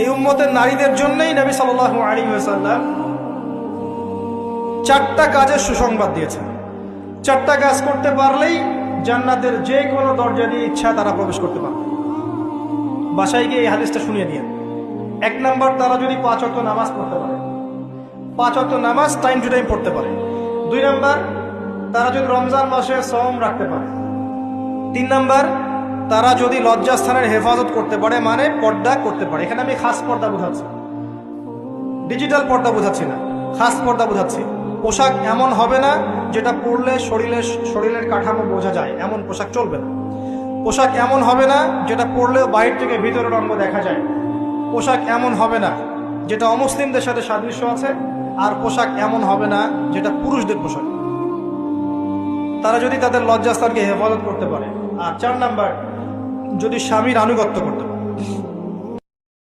এই উম্মতের নারীদের জন্যই নবী সাল্লাল্লাহু আলাইহি ওয়াসাল্লাম 4টা কাজের সুসংবাদ দিয়েছেন। 4টা কাজ করতে পারলেই জান্নাতের যে কোনো দরজা দিয়ে ইচ্ছা তারা প্রবেশ করতে পারবে। বাসায় গিয়ে এই হাদিসটা শুনিয়ে দিয়ে। 1 নাম্বার, তারা যদি 5 ওয়াক্ত নামাজ পড়তে পারে, 5 ওয়াক্ত নামাজ টাইম টু টাইম পড়তে পারে। 2 নাম্বার, তারা যদি রমজান মাসে সওম রাখতে পারে। 3 নাম্বার, তারা যদি লজ্জাস্থানের হেফাজত করতে পারে, মানে পর্দা করতে পারে। এখানে আমি খাস পর্দা বোঝাচ্ছি, ডিজিটাল পর্দা বোঝাচ্ছি না, খাস পর্দা বোঝাচ্ছি। পোশাক এমন হবে না যেটা পরলে শরীরের কাঠামো বোঝা যায়, এমন পোশাক চলবে না। পোশাক এমন হবে না যেটা পরলেও বাইরে থেকে ভিতরের অঙ্গ দেখা যায়। পোশাক এমন হবে না যেটা অমুসলিমদের সাথে সাদৃশ্য আছে। আর পোশাক এমন হবে না যেটা পুরুষদের পোশাক। তারা যদি তাদের লজ্জাস্থানকে হেফাজত করতে পারে। আর 4 নাম্বার, যদি স্বামীর আনুগত্য করতে পারে।